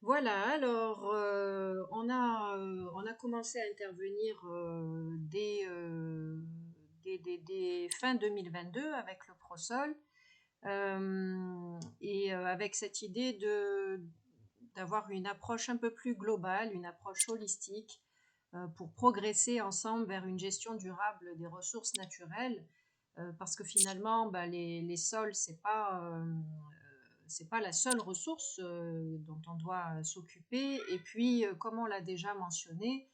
Voilà, alors on a commencé à intervenir dès fin 2022 avec le Prosol et avec cette idée d'avoir une approche un peu plus globale, une approche holistique pour progresser ensemble vers une gestion durable des ressources naturelles parce que finalement bah, les sols c'est pas la seule ressource dont on doit s'occuper. Et puis, comme on l'a déjà mentionné,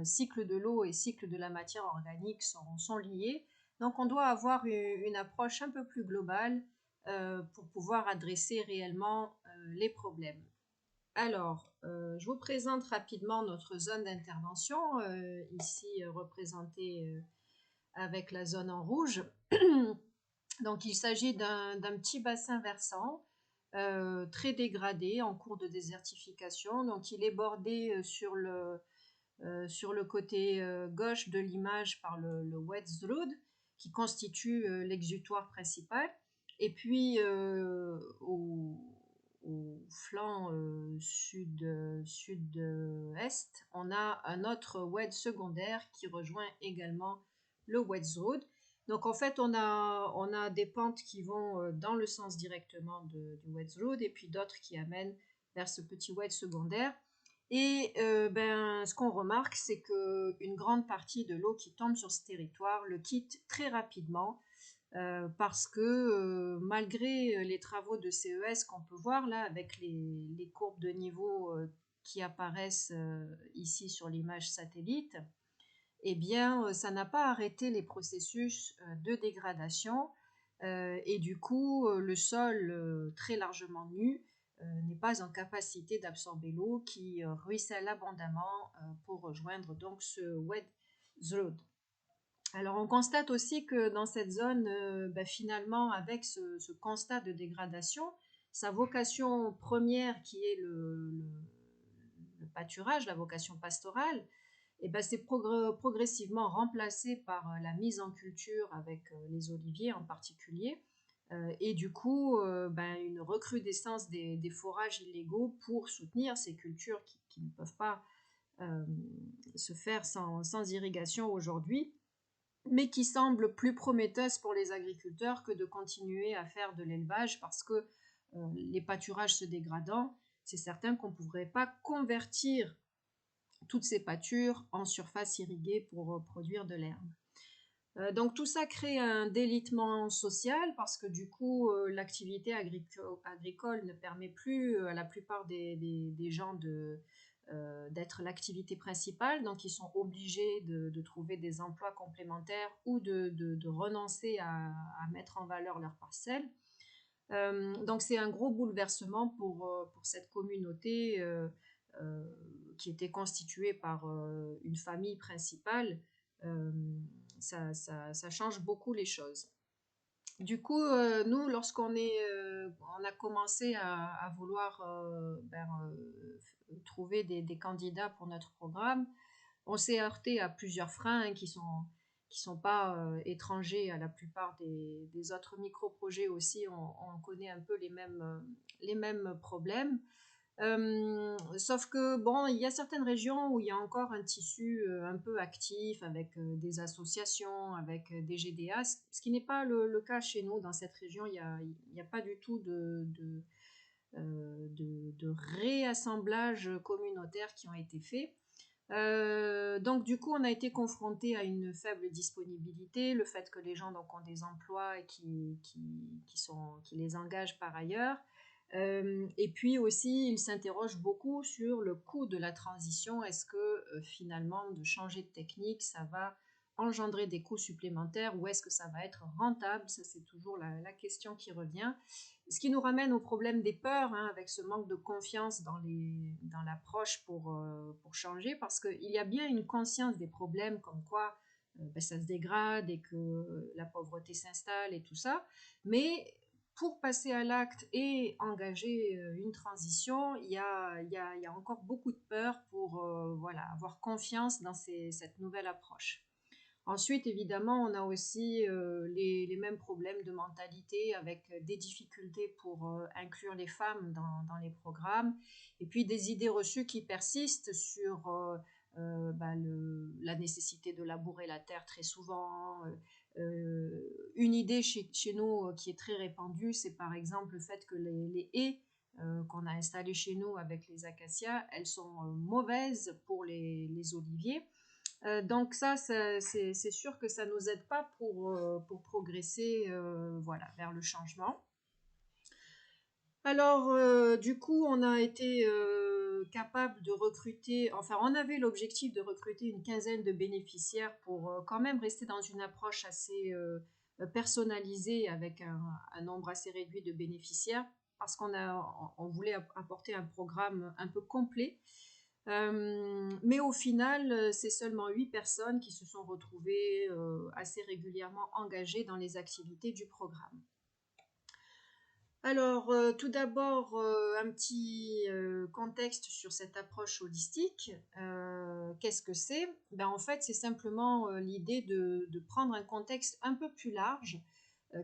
cycle de l'eau et cycle de la matière organique sont liés. Donc, on doit avoir une approche un peu plus globale pour pouvoir adresser réellement les problèmes. Alors, je vous présente rapidement notre zone d'intervention, ici représentée avec la zone en rouge. Donc, il s'agit d'un petit bassin versant très dégradé en cours de désertification. Donc, il est bordé sur le côté gauche de l'image par le Wetsrud, qui constitue l'exutoire principal. Et puis, au flanc sud-est, on a un autre wedge secondaire qui rejoint également le Wetsrud. Donc en fait, on a des pentes qui vont dans le sens directement du Wetsrud et puis d'autres qui amènent vers ce petit wedge secondaire. Et ce qu'on remarque, c'est qu'une grande partie de l'eau qui tombe sur ce territoire le quitte très rapidement parce que malgré les travaux de CES qu'on peut voir là avec les courbes de niveau qui apparaissent ici sur l'image satellite, eh bien ça n'a pas arrêté les processus de dégradation et du coup le sol très largement nu n'est pas en capacité d'absorber l'eau qui ruisselle abondamment pour rejoindre donc ce wet zone. Alors on constate aussi que dans cette zone, finalement, avec ce constat de dégradation, sa vocation première qui est le pâturage, la vocation pastorale, c'est progressivement remplacé par la mise en culture avec les oliviers en particulier, et du coup une recrudescence des forages illégaux pour soutenir ces cultures qui ne peuvent pas euh, se faire sans irrigation aujourd'hui, mais qui semble plus prometteuse pour les agriculteurs que de continuer à faire de l'élevage parce que les pâturages se dégradant, c'est certain qu'on ne pourrait pas convertir toutes ces pâtures en surface irriguée pour produire de l'herbe. Donc tout ça crée un délitement social parce que du coup l'activité agricole ne permet plus à la plupart des gens d'être l'activité principale, donc ils sont obligés de trouver des emplois complémentaires ou de renoncer à mettre en valeur leurs parcelles. Donc c'est un gros bouleversement pour cette communauté euh, qui était constituée par une famille principale. Euh, ça change beaucoup les choses. Du coup, nous, on a commencé à vouloir trouver des candidats pour notre programme, on s'est heurté à plusieurs freins hein, qui sont pas étrangers à la plupart des autres micro-projets aussi. On connaît un peu les mêmes problèmes. Sauf que bon, il y a certaines régions où il y a encore un tissu un peu actif avec des associations, avec des GDA, ce qui n'est pas le cas chez nous. Dans cette région, il y a pas du tout de réassemblage communautaire qui ont été faits. Donc du coup, on a été confronté à une faible disponibilité, le fait que les gens donc, ont des emplois et qui les engagent par ailleurs. Et puis aussi, ils s'interrogent beaucoup sur le coût de la transition. Est-ce que finalement, de changer de technique, ça va engendrer des coûts supplémentaires ou est-ce que ça va être rentable? Ça, c'est toujours la question qui revient. Ce qui nous ramène au problème des peurs, hein, avec ce manque de confiance dans l'approche pour changer, parce qu'il y a bien une conscience des problèmes, comme quoi ça se dégrade et que la pauvreté s'installe et tout ça, mais pour passer à l'acte et engager une transition, il y a encore beaucoup de peur pour voilà, avoir confiance dans cette nouvelle approche. Ensuite, évidemment, on a aussi les mêmes problèmes de mentalité avec des difficultés pour inclure les femmes dans les programmes et puis des idées reçues qui persistent sur la nécessité de labourer la terre très souvent. Une idée chez nous qui est très répandue, c'est par exemple le fait que les haies qu'on a installées chez nous avec les acacias, elles sont mauvaises pour les oliviers. Donc ça, c'est sûr que ça ne nous aide pas pour progresser voilà, vers le changement. Alors, du coup, on a été capable de recruter, enfin, on avait l'objectif de recruter une quinzaine de bénéficiaires pour quand même rester dans une approche assez personnalisée avec un nombre assez réduit de bénéficiaires parce on voulait apporter un programme un peu complet. Mais au final, c'est seulement 8 personnes qui se sont retrouvées assez régulièrement engagées dans les activités du programme. Alors, tout d'abord, un petit contexte sur cette approche holistique. Qu'est-ce que c'est? Ben, en fait, c'est simplement l'idée de prendre un contexte un peu plus large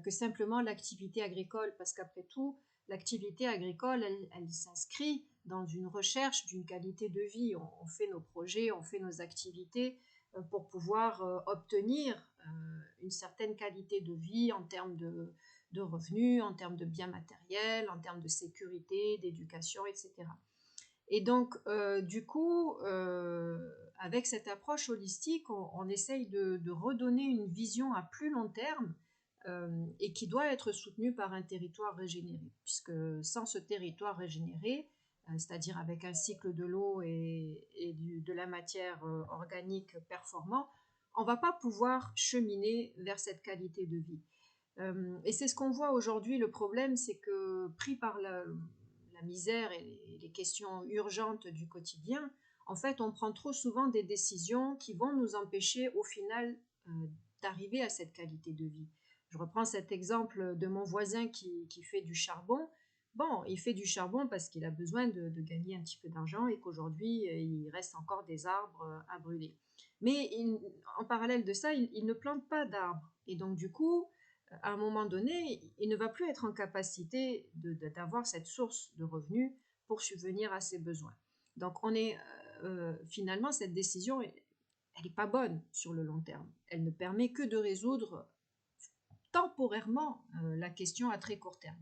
que simplement l'activité agricole, parce qu'après tout, l'activité agricole, elle s'inscrit dans une recherche d'une qualité de vie. On fait nos projets, on fait nos activités pour pouvoir obtenir une certaine qualité de vie en termes de revenus, en termes de biens matériels, en termes de sécurité, d'éducation, etc. Et donc, du coup, avec cette approche holistique, on essaye de redonner une vision à plus long terme et qui doit être soutenue par un territoire régénéré, puisque sans ce territoire régénéré, c'est-à-dire avec un cycle de l'eau et de la matière organique performant, on ne va pas pouvoir cheminer vers cette qualité de vie. Et c'est ce qu'on voit aujourd'hui. Le problème, c'est que pris par la misère et les questions urgentes du quotidien, en fait, on prend trop souvent des décisions qui vont nous empêcher au final d'arriver à cette qualité de vie. Je reprends cet exemple de mon voisin qui fait du charbon. Bon, il fait du charbon parce qu'il a besoin de gagner un petit peu d'argent et qu'aujourd'hui, il reste encore des arbres à brûler. Mais en parallèle de ça, il ne plante pas d'arbres. Et donc, du coup, à un moment donné, il ne va plus être en capacité d'avoir cette source de revenus pour subvenir à ses besoins. Donc, finalement, cette décision, elle n'est pas bonne sur le long terme. Elle ne permet que de résoudre temporairement la question à très court terme.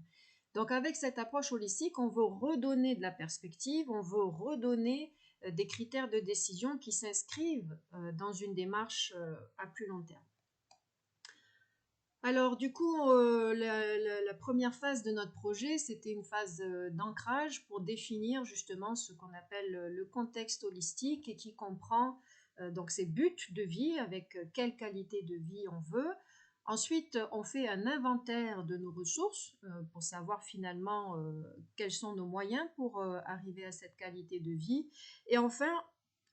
Donc, avec cette approche holistique, on veut redonner de la perspective, on veut redonner des critères de décision qui s'inscrivent dans une démarche à plus long terme. Alors du coup, la première phase de notre projet, c'était une phase d'ancrage pour définir justement ce qu'on appelle le contexte holistique et qui comprend donc ces buts de vie avec quelle qualité de vie on veut. Ensuite, on fait un inventaire de nos ressources pour savoir finalement quels sont nos moyens pour arriver à cette qualité de vie. Et enfin,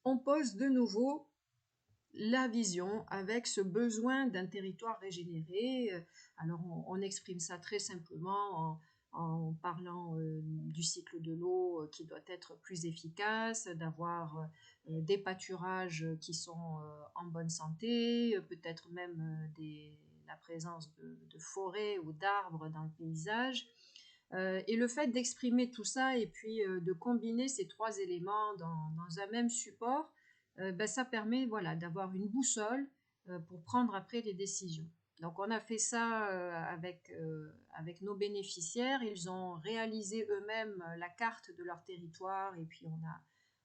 on pose de nouveau la vision avec ce besoin d'un territoire régénéré. Alors on exprime ça très simplement en parlant du cycle de l'eau qui doit être plus efficace, d'avoir des pâturages qui sont en bonne santé, peut-être même la présence de forêts ou d'arbres dans le paysage. Et le fait d'exprimer tout ça et puis de combiner ces trois éléments dans un même support, ça permet voilà, d'avoir une boussole pour prendre après les décisions. Donc on a fait ça avec nos bénéficiaires. Ils ont réalisé eux-mêmes la carte de leur territoire et puis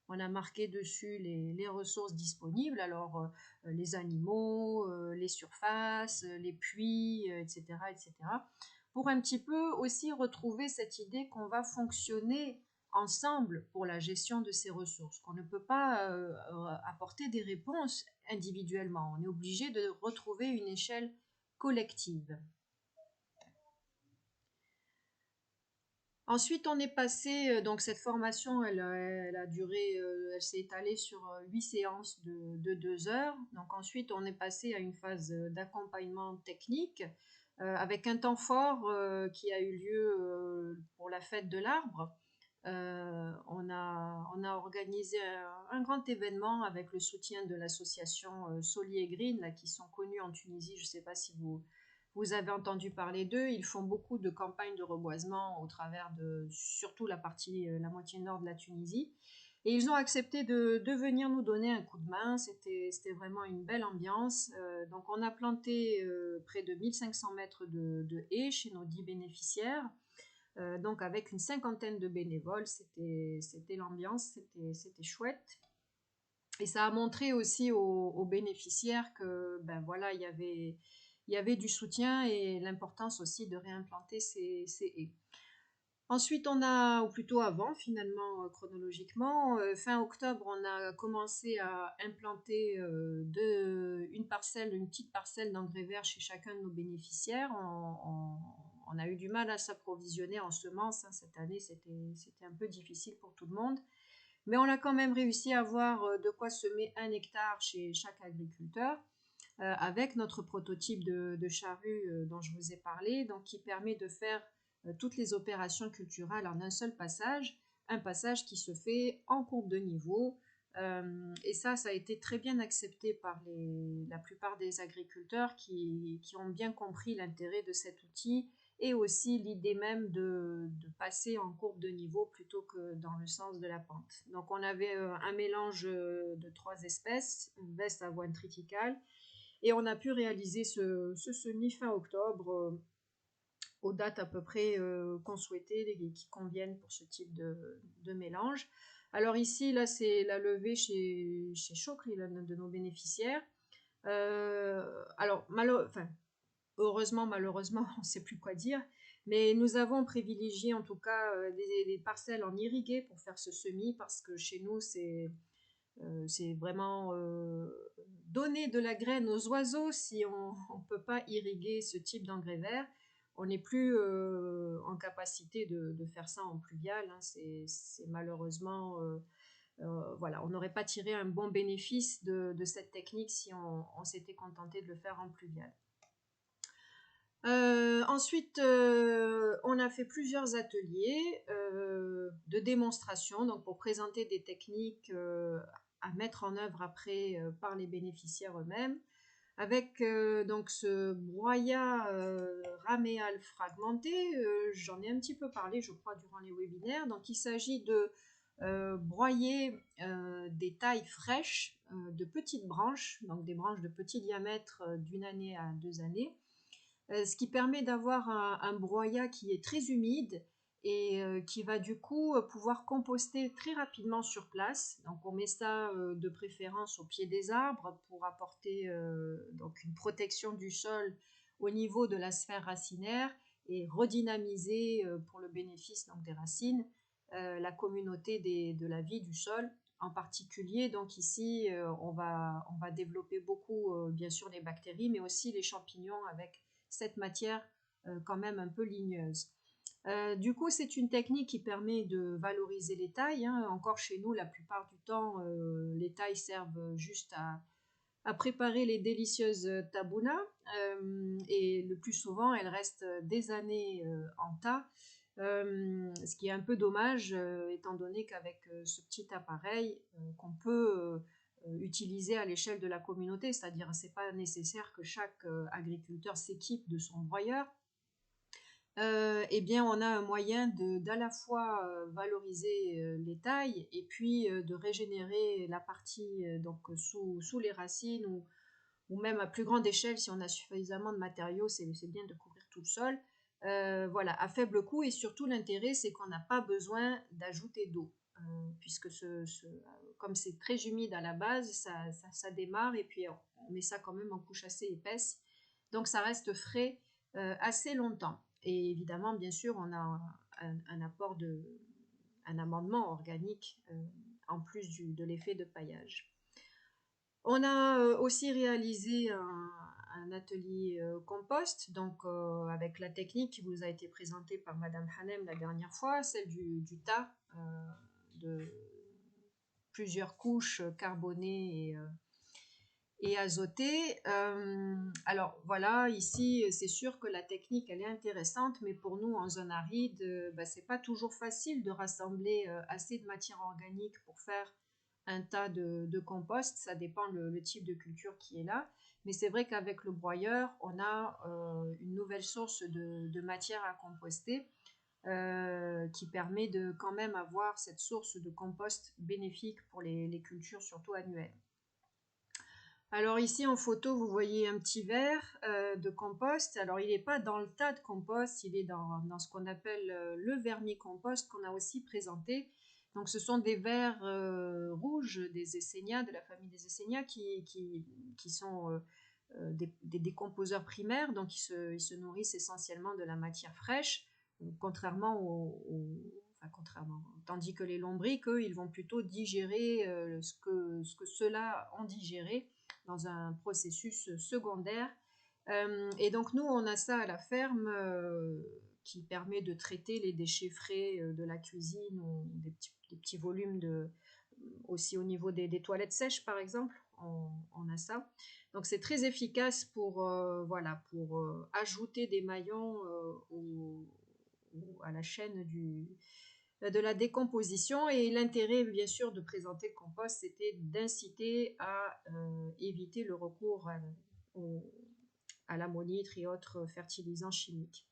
on a marqué dessus les ressources disponibles, alors les animaux, les surfaces, les puits, etc., etc., pour un petit peu aussi retrouver cette idée qu'on va fonctionner ensemble pour la gestion de ces ressources, qu'on ne peut pas apporter des réponses individuellement. On est obligé de retrouver une échelle collective. Ensuite, on est passé, donc cette formation, elle a duré, elle s'est étalée sur 8 séances de 2 heures. Donc ensuite, on est passé à une phase d'accompagnement technique avec un temps fort qui a eu lieu pour la fête de l'arbre. On a organisé un grand événement avec le soutien de l'association Soli et Green, là, qui sont connus en Tunisie. Je ne sais pas si vous avez entendu parler d'eux. Ils font beaucoup de campagnes de reboisement au travers de surtout la moitié nord de la Tunisie. Et ils ont accepté de venir nous donner un coup de main. C'était vraiment une belle ambiance. Donc on a planté près de 1500 mètres de haies chez nos 10 bénéficiaires. Donc avec une cinquantaine de bénévoles, c'était l'ambiance, c'était chouette. Et ça a montré aussi aux bénéficiaires que ben voilà, il y avait du soutien et l'importance aussi de réimplanter ces haies. Ensuite, on a, ou plutôt avant finalement, chronologiquement, fin octobre, on a commencé à implanter une petite parcelle d'engrais verts chez chacun de nos bénéficiaires. On a eu du mal à s'approvisionner en semences, hein. Cette année, c'était un peu difficile pour tout le monde. Mais on a quand même réussi à avoir de quoi semer 1 hectare chez chaque agriculteur, avec notre prototype de charrue dont je vous ai parlé, donc qui permet de faire toutes les opérations culturelles en un seul passage, un passage qui se fait en courbe de niveau. Et ça a été très bien accepté par la plupart des agriculteurs qui ont bien compris l'intérêt de cet outil et aussi l'idée même de passer en courbe de niveau plutôt que dans le sens de la pente. Donc on avait un mélange de 3 espèces, Veste, avoine, triticale, et on a pu réaliser ce semis fin octobre aux dates à peu près qu'on souhaitait et qui conviennent pour ce type de mélange. Alors ici, là, c'est la levée chez Chocri, l'un de nos bénéficiaires. Alors, heureusement, malheureusement, on ne sait plus quoi dire, mais nous avons privilégié en tout cas des parcelles en irrigué pour faire ce semis parce que chez nous, c'est vraiment donner de la graine aux oiseaux si on ne peut pas irriguer ce type d'engrais vert. On n'est plus en capacité de faire ça en pluvial, hein. C'est malheureusement, voilà, on n'aurait pas tiré un bon bénéfice de cette technique si on s'était contenté de le faire en pluvial. Ensuite, on a fait plusieurs ateliers de démonstration, donc pour présenter des techniques à mettre en œuvre après par les bénéficiaires eux-mêmes, avec donc ce broyat raméal fragmenté. J'en ai un petit peu parlé, je crois, durant les webinaires. Donc, il s'agit de broyer des tailles fraîches de petites branches, donc des branches de petit diamètre d'1 année à 2 années. Ce qui permet d'avoir un broyat qui est très humide et qui va du coup pouvoir composter très rapidement sur place. Donc on met ça de préférence au pied des arbres pour apporter donc une protection du sol au niveau de la sphère racinaire et redynamiser pour le bénéfice donc des racines la communauté de la vie du sol. En particulier, donc ici, on va développer beaucoup, bien sûr, les bactéries, mais aussi les champignons avec cette matière quand même un peu ligneuse. Du coup, c'est une technique qui permet de valoriser les tailles, hein. Encore chez nous, la plupart du temps, les tailles servent juste à préparer les délicieuses tabounas et le plus souvent, elles restent des années en tas. Ce qui est un peu dommage, étant donné qu'avec ce petit appareil qu'on peut utilisé à l'échelle de la communauté, c'est-à-dire c'est pas nécessaire que chaque agriculteur s'équipe de son broyeur. Eh bien, on a un moyen d'à la fois valoriser les tailles et puis de régénérer la partie donc sous les racines ou même à plus grande échelle si on a suffisamment de matériaux, c'est bien de couvrir tout le sol. Voilà, à faible coût et surtout l'intérêt c'est qu'on n'a pas besoin d'ajouter d'eau. Puisque comme c'est très humide à la base, ça démarre et puis on met ça quand même en couche assez épaisse. Donc ça reste frais assez longtemps. Et évidemment, bien sûr, on a un apport un amendement organique en plus de l'effet de paillage. On a aussi réalisé un atelier compost, donc avec la technique qui vous a été présentée par Madame Hanem la dernière fois, celle du tas de plusieurs couches carbonées et azoté. Alors voilà, ici c'est sûr que la technique elle est intéressante, mais pour nous en zone aride, c'est pas toujours facile de rassembler assez de matière organique pour faire un tas de compost. Ça dépend le type de culture qui est là. Mais c'est vrai qu'avec le broyeur, on a une nouvelle source de matière à composter qui permet de quand même avoir cette source de compost bénéfique pour les cultures, surtout annuelles. Alors ici en photo, vous voyez un petit verre de compost. Alors il n'est pas dans le tas de compost, il est dans ce qu'on appelle le vermicompost qu'on a aussi présenté. Donc ce sont des vers rouges des Essénias, de la famille des Essénias, qui sont des décomposeurs primaires, donc ils se nourrissent essentiellement de la matière fraîche, contrairement enfin, contrairement, tandis que les lombrics, eux, ils vont plutôt digérer ce que ceux-là ont digéré dans un processus secondaire. Et donc nous, on a ça à la ferme qui permet de traiter les déchets frais de la cuisine ou des petits volumes aussi au niveau des toilettes sèches par exemple, on a ça. Donc c'est très efficace pour, voilà, pour ajouter des maillons à la chaîne de la décomposition. Et l'intérêt, bien sûr, de présenter le compost, c'était d'inciter à éviter le recours à l'ammonitre et autres fertilisants chimiques.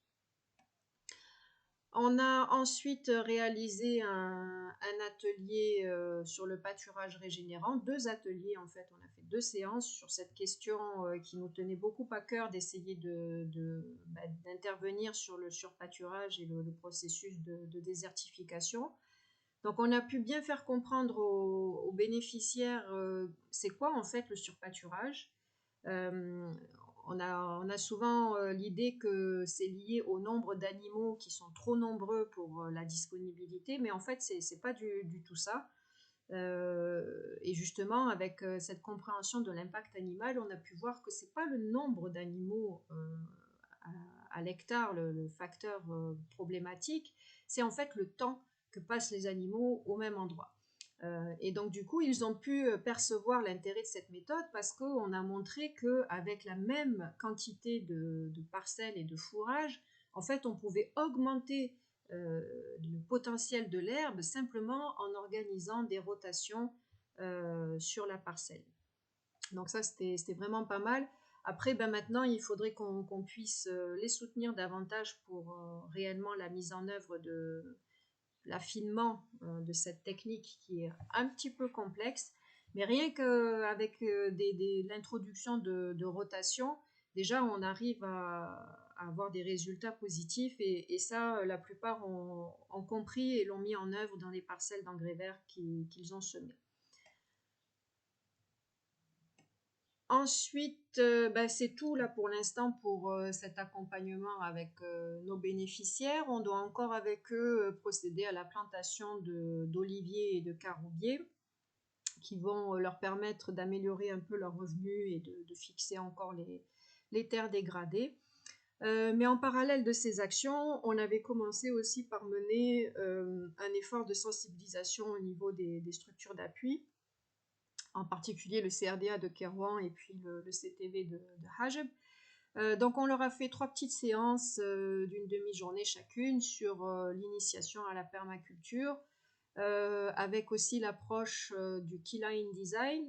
On a ensuite réalisé un atelier sur le pâturage régénérant, 2 ateliers en fait, on a fait 2 séances sur cette question qui nous tenait beaucoup à cœur d'essayer d'intervenir sur le surpâturage et le processus de désertification. Donc on a pu bien faire comprendre aux bénéficiaires c'est quoi en fait le surpâturage. Euh, on a souvent l'idée que c'est lié au nombre d'animaux qui sont trop nombreux pour la disponibilité, mais en fait c'est pas du tout ça. Et justement, avec cette compréhension de l'impact animal, on a pu voir que c'est pas le nombre d'animaux à l'hectare le facteur problématique, c'est en fait le temps que passent les animaux au même endroit. Et donc du coup, ils ont pu percevoir l'intérêt de cette méthode parce qu'on a montré qu'avec la même quantité de parcelles et de fourrage, en fait, on pouvait augmenter le potentiel de l'herbe simplement en organisant des rotations sur la parcelle. Donc ça, c'était vraiment pas mal. Après, maintenant, il faudrait qu'on puisse les soutenir davantage pour réellement la mise en œuvre de l'affinement de cette technique qui est un petit peu complexe. Mais rien qu'avec l'introduction de rotation, déjà, on arrive à avoir des résultats positifs et ça, la plupart ont compris et l'ont mis en œuvre dans les parcelles d'engrais verts qu'ils ont semées. Ensuite, c'est tout là pour l'instant pour cet accompagnement avec nos bénéficiaires. On doit encore avec eux procéder à la plantation d'oliviers et de caroubiers qui vont leur permettre d'améliorer un peu leurs revenus et de fixer encore les terres dégradées. Mais en parallèle de ces actions, on avait commencé aussi par mener un effort de sensibilisation au niveau des structures d'appui, en particulier le CRDA de Kerouan et puis le CTV de Hajeb. Donc on leur a fait 3 petites séances d'une demi-journée chacune sur l'initiation à la permaculture, avec aussi l'approche du Keyline Design,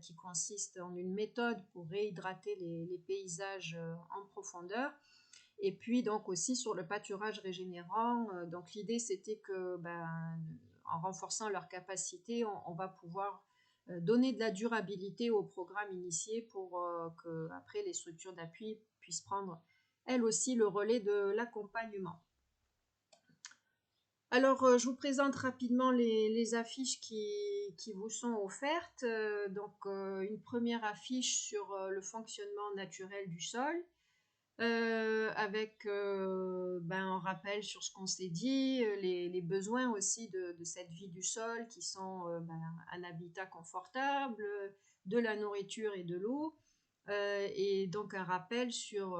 qui consiste en une méthode pour réhydrater les paysages en profondeur. Et puis donc aussi sur le pâturage régénérant. Donc l'idée c'était que en renforçant leur capacité, on va pouvoir donner de la durabilité au programme initié pour que après les structures d'appui puissent prendre elles aussi le relais de l'accompagnement. Alors, je vous présente rapidement les affiches qui vous sont offertes. Une première affiche sur le fonctionnement naturel du sol, avec un rappel sur ce qu'on s'est dit, les besoins aussi de cette vie du sol qui sont un habitat confortable, de la nourriture et de l'eau, et donc un rappel sur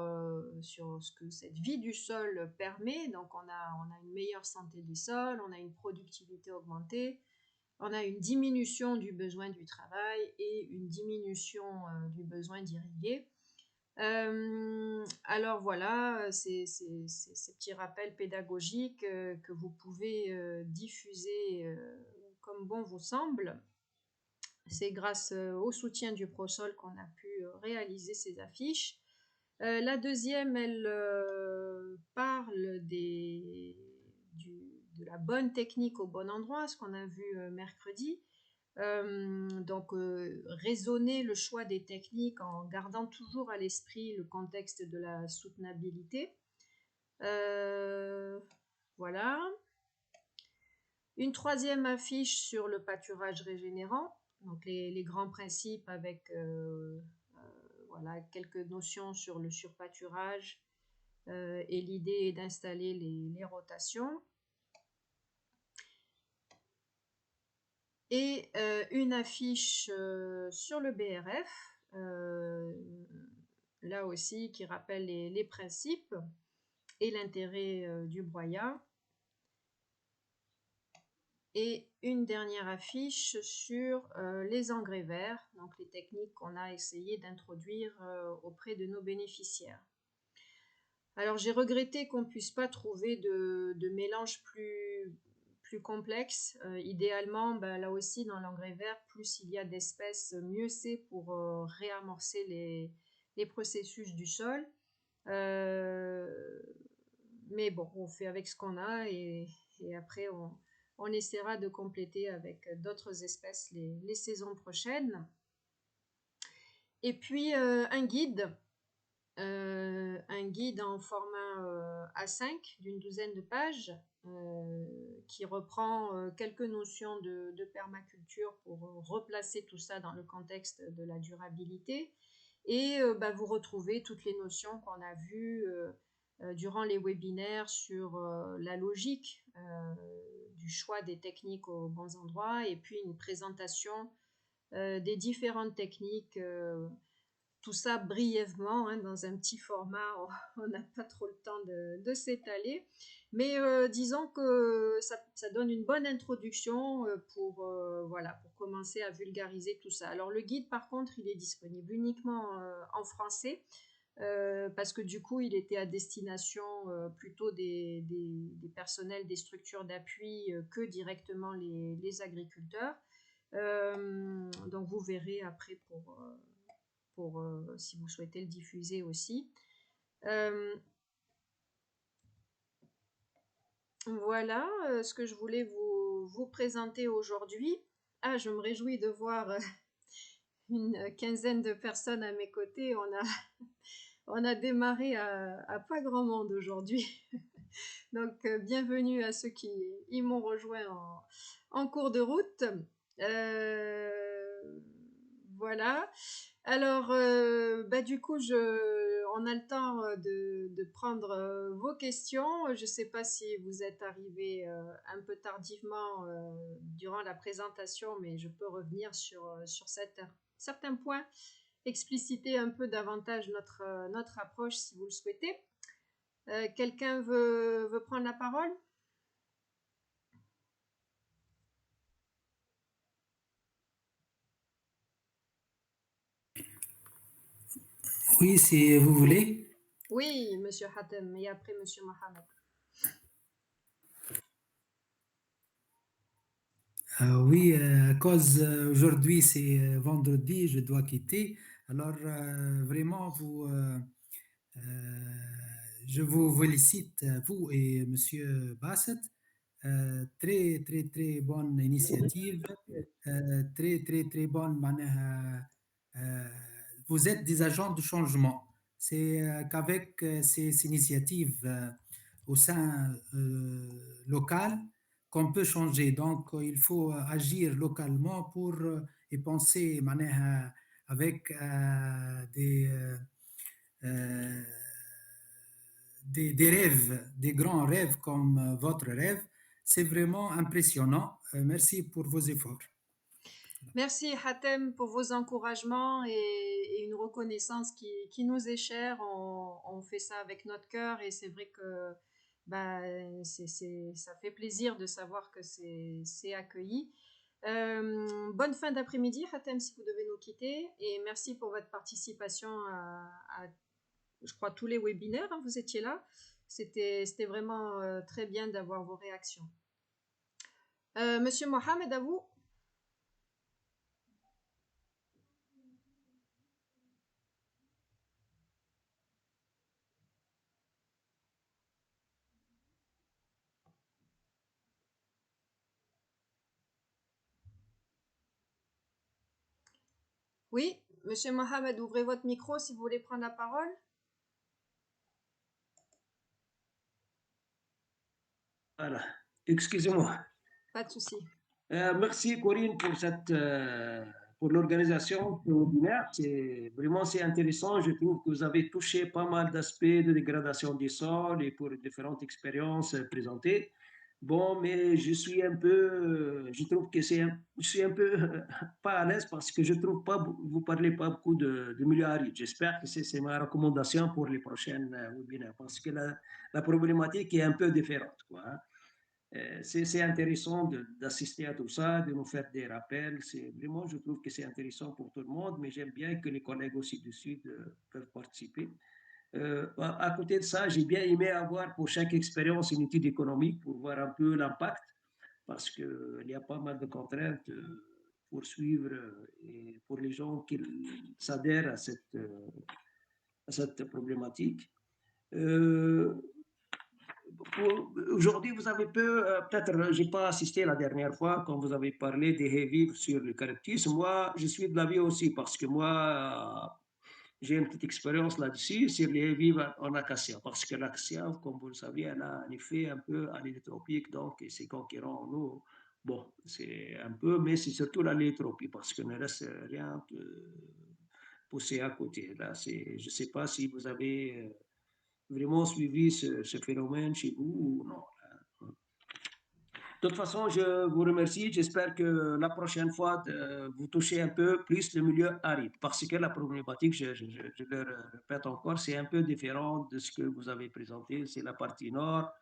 ce que cette vie du sol permet. Donc on a une meilleure santé des sols, on a une productivité augmentée, on a une diminution du besoin du travail et une diminution du besoin d'irriguer. Alors voilà, ces petits rappels pédagogiques que vous pouvez diffuser comme bon vous semble. C'est grâce au soutien du ProSol qu'on a pu réaliser ces affiches. La deuxième, elle parle de la bonne technique au bon endroit, ce qu'on a vu mercredi. Donc, raisonner le choix des techniques en gardant toujours à l'esprit le contexte de la soutenabilité. Voilà. Une troisième affiche sur le pâturage régénérant, donc les grands principes avec voilà, quelques notions sur le surpâturage et l'idée est d'installer les rotations. Et une affiche sur le BRF, là aussi qui rappelle les principes et l'intérêt du broyat. Et une dernière affiche sur les engrais verts, donc les techniques qu'on a essayé d'introduire auprès de nos bénéficiaires. Alors j'ai regretté qu'on ne puisse pas trouver de mélange plus complexe. Idéalement, là aussi dans l'engrais vert, plus il y a d'espèces, mieux c'est pour réamorcer les processus du sol. Mais bon, on fait avec ce qu'on a et après on essaiera de compléter avec d'autres espèces les saisons prochaines. Et puis un guide en format A5 d'une douzaine de pages qui reprend quelques notions de permaculture pour replacer tout ça dans le contexte de la durabilité. Et vous retrouvez toutes les notions qu'on a vues durant les webinaires sur la logique du choix des techniques aux bons endroits et puis une présentation des différentes techniques. Tout ça brièvement dans un petit format, on n'a pas trop le temps de s'étaler, mais disons que ça donne une bonne introduction pour commencer à vulgariser tout ça. Alors le guide par contre il est disponible uniquement en français parce que du coup il était à destination plutôt des personnels des structures d'appui que directement les agriculteurs. Donc vous verrez après pour si vous souhaitez le diffuser aussi. Voilà ce que je voulais vous présenter aujourd'hui. Ah, je me réjouis de voir une quinzaine de personnes à mes côtés. On a démarré à pas grand monde aujourd'hui. Donc, bienvenue à ceux qui m'ont rejoint en cours de route. Voilà. Alors, du coup, on a le temps de prendre vos questions. Je ne sais pas si vous êtes arrivés un peu tardivement durant la présentation, mais je peux revenir sur certains points, expliciter un peu davantage notre approche si vous le souhaitez. Quelqu'un veut prendre la parole ? Oui, si vous voulez. Oui, monsieur Hatem, et après monsieur Mohamed. Oui, à cause aujourd'hui c'est vendredi, je dois quitter. Alors vraiment, je vous félicite, vous et Monsieur Bassett. Très, très, très bonne initiative. Très, très, très bonne manière. Vous êtes des agents de changement. C'est qu'avec ces initiatives au sein local qu'on peut changer. Donc, il faut agir localement pour y penser manière, avec euh, des rêves, des grands rêves comme votre rêve. C'est vraiment impressionnant. Merci pour vos efforts. Merci Hatem pour vos encouragements et une reconnaissance qui nous est chère. On fait ça avec notre cœur et c'est vrai que ça fait plaisir de savoir que c'est accueilli. Bonne fin d'après-midi, Hatem, si vous devez nous quitter. Et merci pour votre participation à je crois, tous les webinaires. Hein, vous étiez là. C'était vraiment très bien d'avoir vos réactions. Monsieur Mohamed, à vous. Oui, monsieur Mohamed, ouvrez votre micro si vous voulez prendre la parole. Voilà, excusez-moi. Pas de souci. Merci Corinne pour l'organisation du webinaire. C'est intéressant. Je trouve que vous avez touché pas mal d'aspects de dégradation des sols et pour différentes expériences présentées. Bon, mais je trouve que je suis un peu pas à l'aise parce que je trouve pas, vous parlez pas beaucoup de milieu aride. J'espère que c'est ma recommandation pour les prochaines webinaires parce que la problématique est un peu différente, quoi, hein. C'est intéressant d'assister à tout ça, de nous faire des rappels. Vraiment, je trouve que c'est intéressant pour tout le monde, mais j'aime bien que les collègues aussi du Sud peuvent participer. À côté de ça, j'ai bien aimé avoir pour chaque expérience une étude économique pour voir un peu l'impact, parce qu'il y a pas mal de contraintes pour suivre et pour les gens qui s'adhèrent à cette problématique. Euh, Aujourd'hui, vous avez peut-être, j'ai pas assisté la dernière fois quand vous avez parlé des heavy sur l'eucalyptus. Moi, je suis de l'avis aussi parce que moi, j'ai une petite expérience là-dessus sur les heavy en acacia. Parce que l'acacia, comme vous le savez, elle a un effet un peu allétropique, donc c'est conquérant en nous. Bon, c'est un peu, mais c'est surtout l'allétropie parce qu'il ne reste rien de poussé à côté. Là, je ne sais pas si vous avez vraiment suivi ce phénomène chez vous ou non. De toute façon, je vous remercie. J'espère que la prochaine fois, vous touchez un peu plus le milieu aride. Parce que la problématique, je le répète encore, c'est un peu différent de ce que vous avez présenté. C'est la partie nord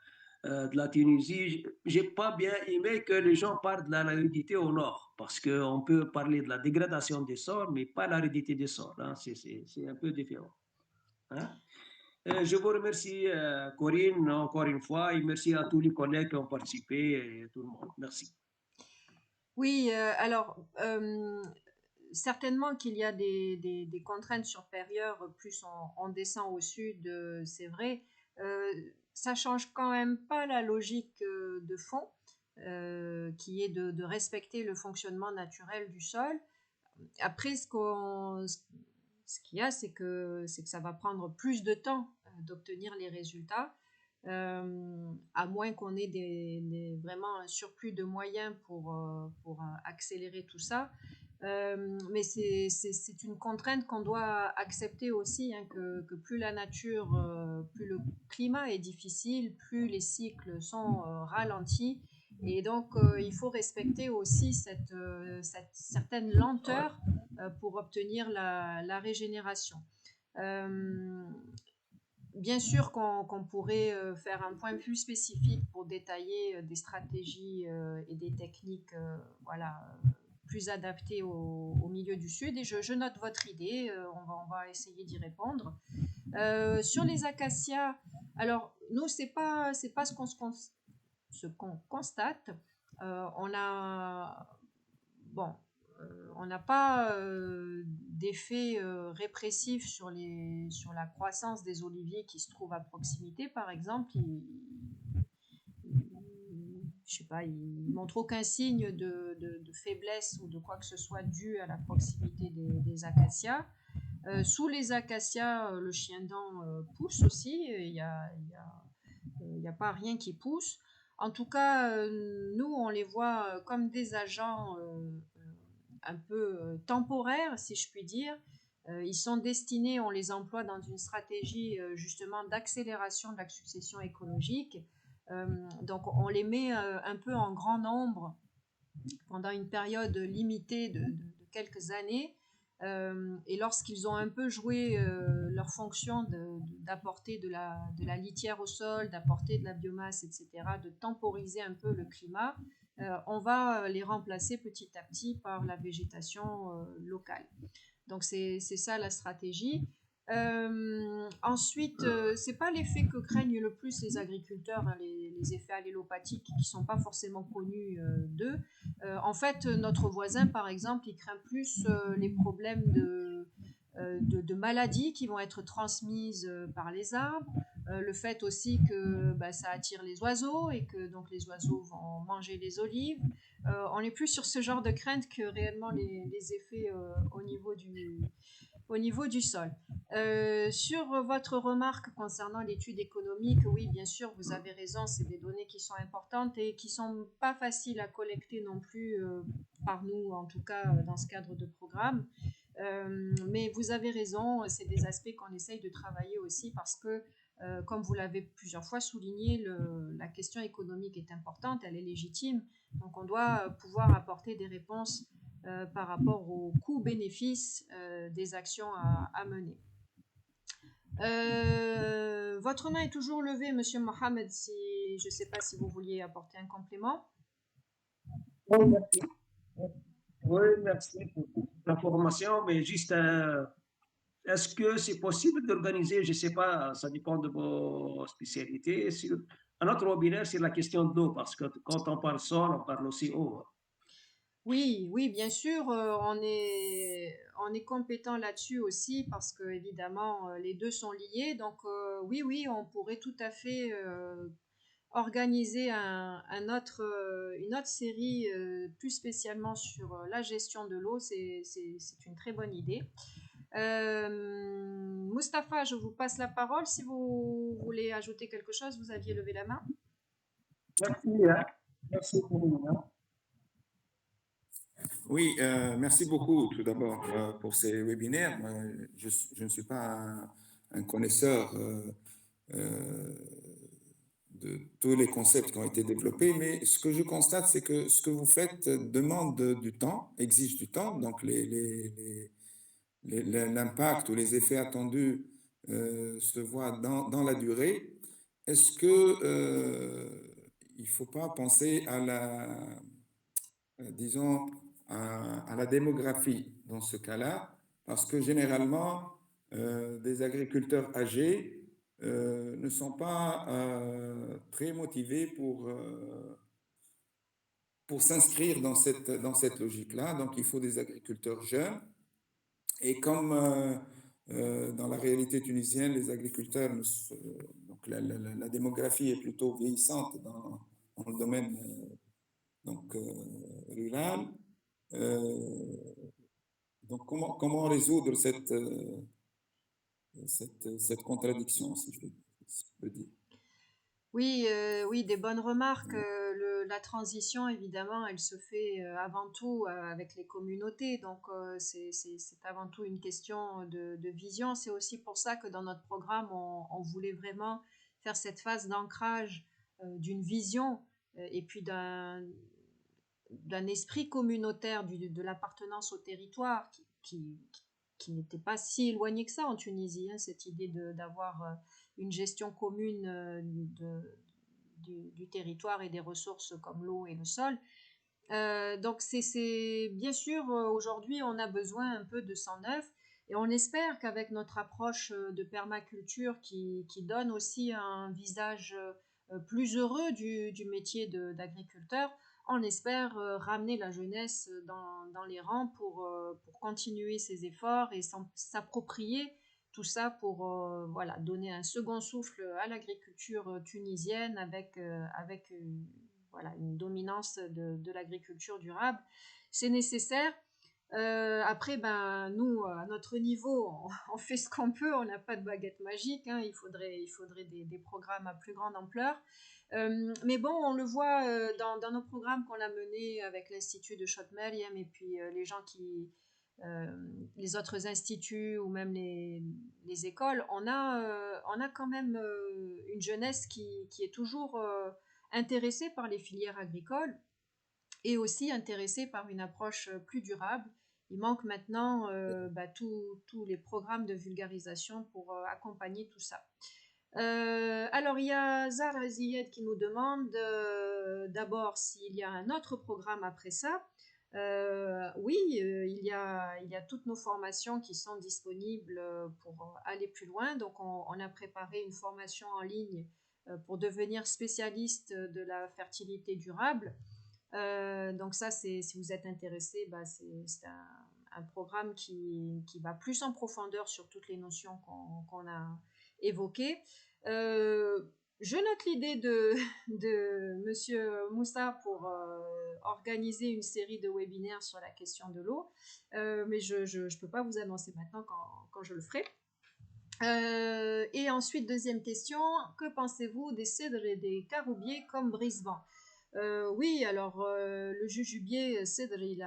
de la Tunisie. J'ai pas bien aimé que les gens parlent de l'aridité au nord. Parce qu'on peut parler de la dégradation des sols, mais pas l'aridité des sols, hein. C'est un peu différent, hein. Je vous remercie, Corinne, encore une fois, et merci à tous les collègues qui ont participé et tout le monde. Merci. Oui, alors, certainement qu'il y a des contraintes supérieures, plus on descend au sud, c'est vrai. Ça change quand même pas la logique de fond, qui est de respecter le fonctionnement naturel du sol. Après, ce qu'il y a, c'est que ça va prendre plus de temps d'obtenir les résultats, à moins qu'on ait vraiment un surplus de moyens pour accélérer tout ça. Mais c'est une contrainte qu'on doit accepter aussi, hein, que plus la nature, plus le climat est difficile, plus les cycles sont ralentis. Et donc, il faut respecter aussi cette certaine lenteur pour obtenir la régénération. Bien sûr qu'on pourrait faire un point plus spécifique pour détailler des stratégies et des techniques, voilà, plus adaptées au milieu du Sud. Et je note votre idée, on va essayer d'y répondre. Sur les acacias, alors nous, c'est pas ce qu'on constate. On a bon, on n'a pas d'effet répressif sur la croissance des oliviers qui se trouvent à proximité, par exemple. Je sais pas, ils montrent aucun signe de faiblesse ou de quoi que ce soit dû à la proximité des acacias. Sous les acacias, le chien-dent pousse aussi. Il n'y a pas rien qui pousse. En tout cas, nous, on les voit comme des agents un peu temporaires, si je puis dire. Ils sont destinés, on les emploie dans une stratégie justement d'accélération de la succession écologique. Donc on les met un peu en grand nombre pendant une période limitée de quelques années. Et lorsqu'ils ont un peu joué leur fonction d'apporter de la litière au sol, d'apporter de la biomasse, etc., de temporiser un peu le climat, on va les remplacer petit à petit par la végétation locale. Donc c'est ça la stratégie. Ensuite, c'est pas l'effet que craignent le plus les agriculteurs, hein, les effets allélopathiques qui sont pas forcément connus d'eux. En fait, notre voisin, par exemple, il craint plus les problèmes de maladies qui vont être transmises par les arbres. Le fait aussi que ça attire les oiseaux et que donc les oiseaux vont manger les olives. On est plus sur ce genre de crainte que réellement les effets au niveau du sol. Sur votre remarque concernant l'étude économique, oui, bien sûr, vous avez raison, c'est des données qui sont importantes et qui sont pas faciles à collecter non plus par nous, en tout cas dans ce cadre de programme. Mais vous avez raison, c'est des aspects qu'on essaye de travailler aussi parce que, comme vous l'avez plusieurs fois souligné, la question économique est importante, elle est légitime. Donc on doit pouvoir apporter des réponses par rapport aux coûts-bénéfices des actions à mener. Votre main est toujours levée, Monsieur Mohamed, je ne sais pas si vous vouliez apporter un complément. Oui, merci. Oui, merci pour l'information, mais juste, est-ce que c'est possible d'organiser, je ne sais pas, ça dépend de vos spécialités, un autre webinaire sur la question de l'eau, parce que quand on parle sol, on parle aussi eau. Oui, oui, bien sûr, on est compétent là-dessus aussi parce que évidemment les deux sont liés. Donc oui, oui, on pourrait tout à fait organiser une autre série plus spécialement sur la gestion de l'eau. C'est une très bonne idée. Mustapha, je vous passe la parole. Si vous voulez ajouter quelque chose, vous aviez levé la main. Merci, hein. Merci pour nous. Hein. Oui, merci beaucoup tout d'abord pour ces webinaires. Je ne suis pas un connaisseur euh, de tous les concepts qui ont été développés, mais ce que je constate, c'est que ce que vous faites demande du temps, exige du temps, donc l'impact ou les effets attendus se voient dans la durée. Est-ce que il ne faut pas penser à disons, à la démographie dans ce cas-là, parce que généralement, des agriculteurs âgés ne sont pas très motivés pour s'inscrire dans cette logique-là. Donc, il faut des agriculteurs jeunes. Et comme dans la réalité tunisienne, les agriculteurs, donc la démographie est plutôt vieillissante dans le domaine rural. Donc, comment résoudre cette contradiction, si je peux dire? Oui, oui, des bonnes remarques. La transition, évidemment, elle se fait avant tout avec les communautés. Donc, c'est avant tout une question de vision. C'est aussi pour ça que dans notre programme, on voulait vraiment faire cette phase d'ancrage d'une vision et puis d'un esprit communautaire de l'appartenance au territoire qui n'était pas si éloigné que ça en Tunisie, hein, cette idée d'avoir une gestion commune du territoire et des ressources comme l'eau et le sol. Donc c'est bien sûr aujourd'hui on a besoin un peu de sang neuf et on espère qu'avec notre approche de permaculture qui donne aussi un visage plus heureux du métier d'agriculteur, on espère ramener la jeunesse dans les rangs pour continuer ses efforts et s'approprier tout ça pour voilà, donner un second souffle à l'agriculture tunisienne avec voilà, une dominance de l'agriculture durable. C'est nécessaire. Après, ben, nous, à notre niveau, on fait ce qu'on peut, on n'a pas de baguette magique, hein, il faudrait des programmes à plus grande ampleur. Mais bon, on le voit dans nos programmes qu'on a menés avec l'Institut de Chott-Meriem et puis les gens les autres instituts ou même les écoles, on a quand même une jeunesse qui est toujours intéressée par les filières agricoles et aussi intéressée par une approche plus durable. Il manque maintenant tous les programmes de vulgarisation pour accompagner tout ça. Alors, il y a Zahra Ziyed qui nous demande d'abord s'il y a un autre programme après ça. Oui, il y a toutes nos formations qui sont disponibles pour aller plus loin. Donc, on a préparé une formation en ligne pour devenir spécialiste de la fertilité durable. Donc ça, si vous êtes intéressé, bah, c'est un programme qui va plus en profondeur sur toutes les notions qu'on a évoquées. Je note l'idée de Monsieur Moussa pour organiser une série de webinaires sur la question de l'eau, mais je ne peux pas vous annoncer maintenant quand je le ferai. Et ensuite, deuxième question, que pensez-vous des cèdres et des caroubiers comme brise-vent? Oui, alors le jujubier cèdre, il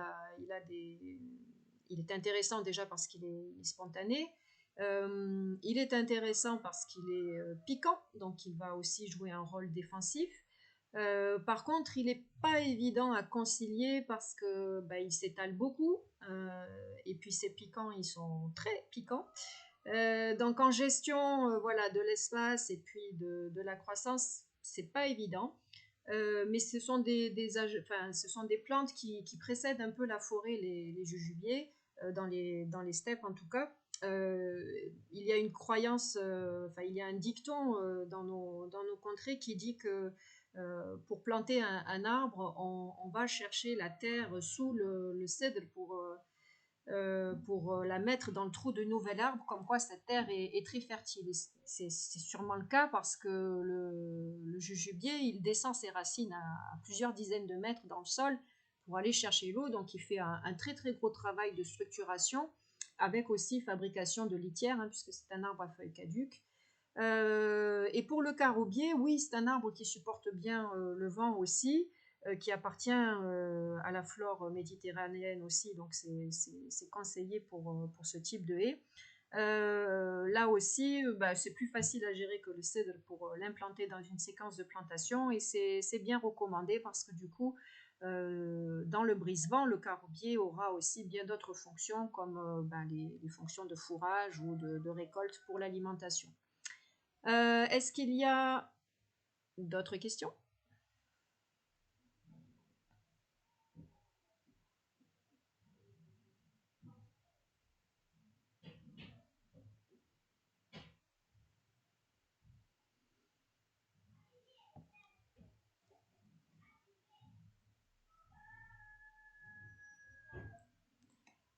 est intéressant déjà parce qu'il est spontané. Il est intéressant parce qu'il est piquant, donc il va aussi jouer un rôle défensif. Par contre, il n'est pas évident à concilier parce que il s'étale beaucoup et puis ses piquants, ils sont très piquants. Donc en gestion voilà, de l'espace et puis de la croissance, c'est pas évident. Mais ce sont ce sont des plantes qui précèdent un peu la forêt, les jujubiers, dans les steppes en tout cas. Il y a une croyance, il y a un dicton dans nos contrées qui dit que pour planter un arbre, on va chercher la terre sous le cèdre pour la mettre dans le trou de nouvel arbre, comme quoi cette terre est très fertile. C'est sûrement le cas parce que le jujubier, il descend ses racines à plusieurs dizaines de mètres dans le sol pour aller chercher l'eau, donc il fait un très très gros travail de structuration, avec aussi fabrication de litière, puisque c'est un arbre à feuilles caduques. Et pour le caroubier, oui, c'est un arbre qui supporte bien le vent aussi, qui appartient à la flore méditerranéenne aussi, donc c'est conseillé pour ce type de haie. Là aussi, c'est plus facile à gérer que le cèdre pour l'implanter dans une séquence de plantation, et c'est bien recommandé parce que du coup, dans le brise-vent, le caroubier aura aussi bien d'autres fonctions comme les fonctions de fourrage ou de récolte pour l'alimentation. Est-ce qu'il y a d'autres questions ?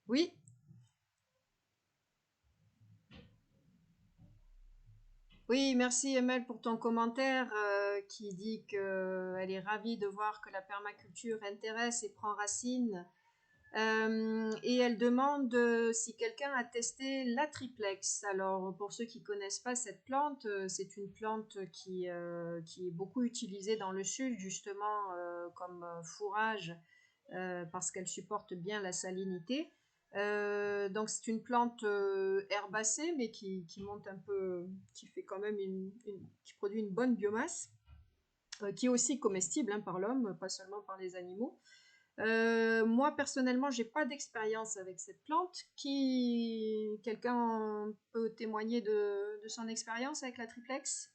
Oui. Oui, merci Emel pour ton commentaire qui dit qu'elle est ravie de voir que la permaculture intéresse et prend racine. Et elle demande si quelqu'un a testé la triplex. Alors pour ceux qui ne connaissent pas cette plante, c'est une plante qui est beaucoup utilisée dans le sud justement comme fourrage parce qu'elle supporte bien la salinité. Donc c'est une plante herbacée mais qui monte un peu, qui fait quand même qui produit une bonne biomasse, qui est aussi comestible par l'homme, pas seulement par les animaux. Moi personnellement, j'ai pas d'expérience avec cette plante. Quelqu'un peut témoigner de son expérience avec la triplex?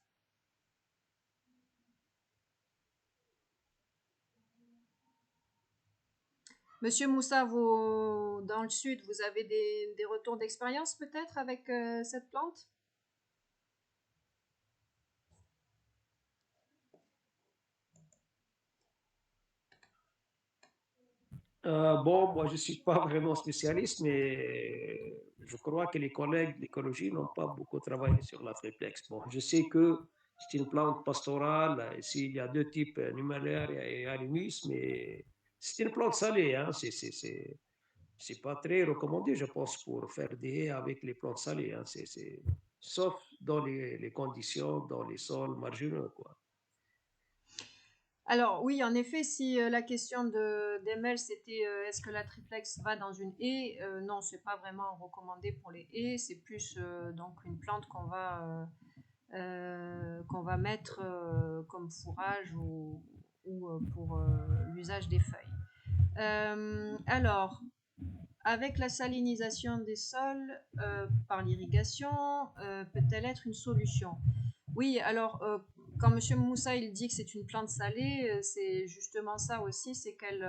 Monsieur Moussa, dans le sud, vous avez des retours d'expérience peut-être avec cette plante? Bon, moi, je ne suis pas vraiment spécialiste, mais je crois que les collègues d'écologie n'ont pas beaucoup travaillé sur la triplex. Bon, je sais que c'est une plante pastorale. Ici, il y a deux types, numélaire et alimus, mais c'est une plante salée. C'est pas très recommandé, je pense, pour faire des haies avec les plantes salées. Sauf dans les conditions, dans les sols marginaux, quoi. Alors oui, en effet, si la question d'Emel c'était est-ce que la triplex va dans une haie, non, c'est pas vraiment recommandé pour les haies, c'est plus donc une plante qu'on va mettre comme fourrage ou pour l'usage des feuilles. Alors, avec la salinisation des sols par l'irrigation, peut-elle être une solution ? Oui, alors quand Monsieur Moussa il dit que c'est une plante salée, c'est justement ça aussi, c'est elle,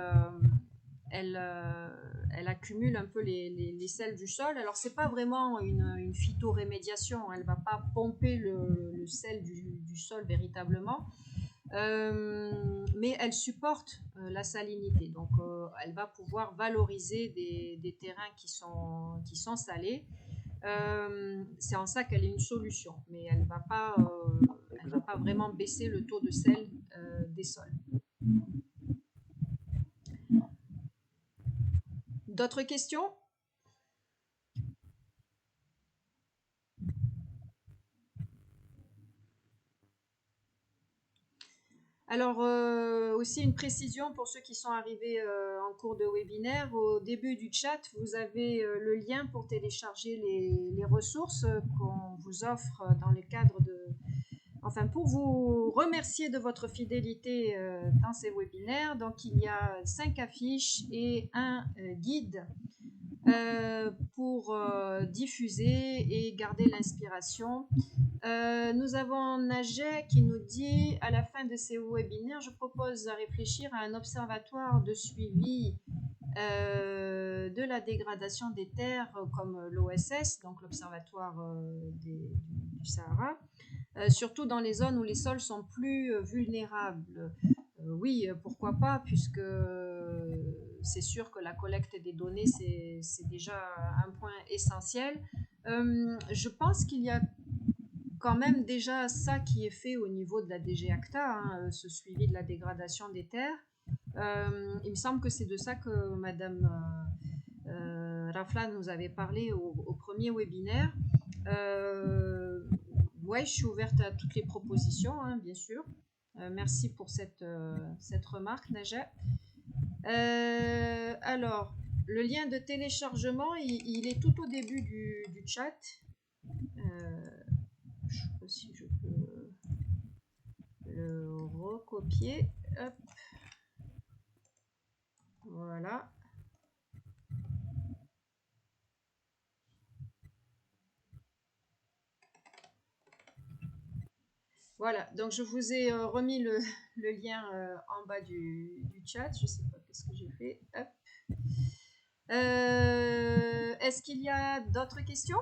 elle accumule un peu les sels du sol. Alors c'est pas vraiment une phytorémédiation, elle va pas pomper le sel du sol véritablement, mais elle supporte la salinité. Donc elle va pouvoir valoriser des terrains qui sont salés. C'est en ça qu'elle est une solution, mais elle va pas vraiment baisser le taux de sel des sols. D'autres questions? Alors, aussi une précision pour ceux qui sont arrivés en cours de webinaire. Au début du chat, vous avez le lien pour télécharger les ressources qu'on vous offre dans le cadre de... Enfin, pour vous remercier de votre fidélité dans ces webinaires. Donc, il y a 5 affiches et un guide pour diffuser et garder l'inspiration. Nous avons Najet qui nous dit à la fin de ces webinaires, je propose de réfléchir à un observatoire de suivi de la dégradation des terres comme l'OSS, donc l'Observatoire du Sahara, surtout dans les zones où les sols sont plus vulnérables. Oui, pourquoi pas, puisque c'est sûr que la collecte des données, c'est déjà un point essentiel. Je pense qu'il y a quand même déjà ça qui est fait au niveau de la DG ACTA, hein, ce suivi de la dégradation des terres. Il me semble que c'est de ça que Madame Rafla nous avait parlé au premier webinaire. Ouais, je suis ouverte à toutes les propositions, hein, bien sûr. Merci pour cette remarque, Najat. Alors, le lien de téléchargement, il est tout au début du chat. Je sais pas si je peux le recopier. Hop. Voilà. Voilà, donc je vous ai remis le lien en bas du chat. Je sais pas qu'est-ce que j'ai fait. Hop. Est-ce qu'il y a d'autres questions?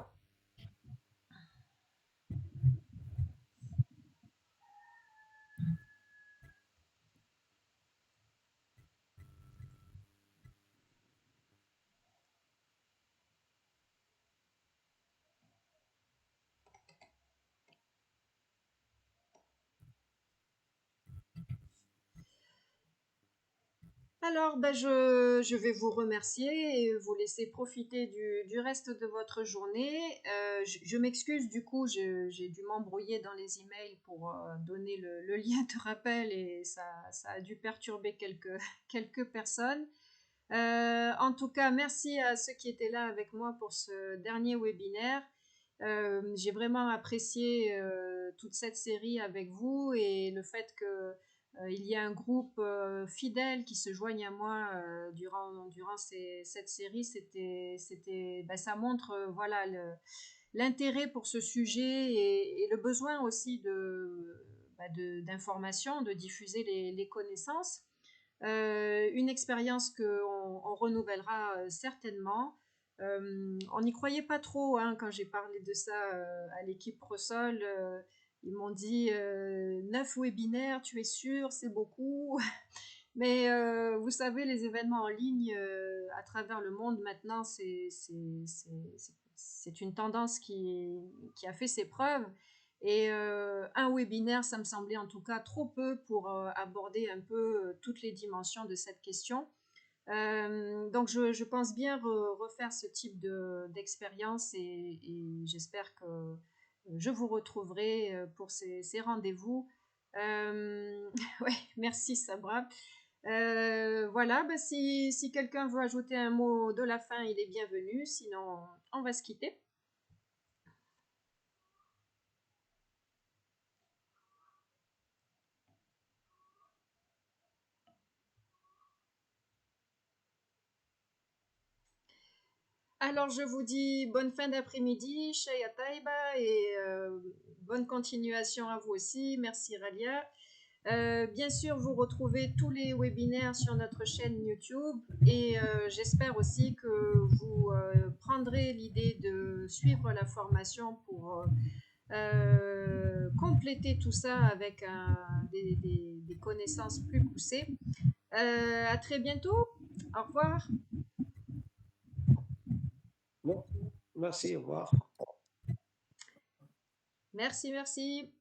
Alors, ben, je vais vous remercier et vous laisser profiter du reste de votre journée. Je m'excuse, du coup, j'ai dû m'embrouiller dans les emails pour donner le lien de rappel et ça a dû perturber quelques personnes. En tout cas, merci à ceux qui étaient là avec moi pour ce dernier webinaire. J'ai vraiment apprécié toute cette série avec vous et le fait que il y a un groupe fidèle qui se joigne à moi durant cette série, ben, ça montre voilà l'intérêt pour ce sujet et le besoin aussi d'information, de diffuser les connaissances. Une expérience qu'on renouvellera certainement. On n'y croyait pas trop hein, quand j'ai parlé de ça à l'équipe ProSol. Ils m'ont dit 9 webinaires, tu es sûr, c'est beaucoup. Mais vous savez, les événements en ligne à travers le monde maintenant, c'est une tendance qui a fait ses preuves. Et un webinaire, ça me semblait en tout cas trop peu pour aborder un peu toutes les dimensions de cette question. Donc je pense bien refaire ce type d'expérience et j'espère que je vous retrouverai pour ces rendez-vous. Ouais, merci Sabra. Voilà, bah, si quelqu'un veut ajouter un mot de la fin, il est bienvenu. Sinon, on va se quitter. Alors, je vous dis bonne fin d'après-midi, Shaya Taiba, et bonne continuation à vous aussi. Merci, Ralia. Bien sûr, vous retrouvez tous les webinaires sur notre chaîne YouTube et j'espère aussi que vous prendrez l'idée de suivre la formation pour compléter tout ça avec des connaissances plus poussées. À très bientôt. Au revoir. Merci, au revoir. Merci, merci.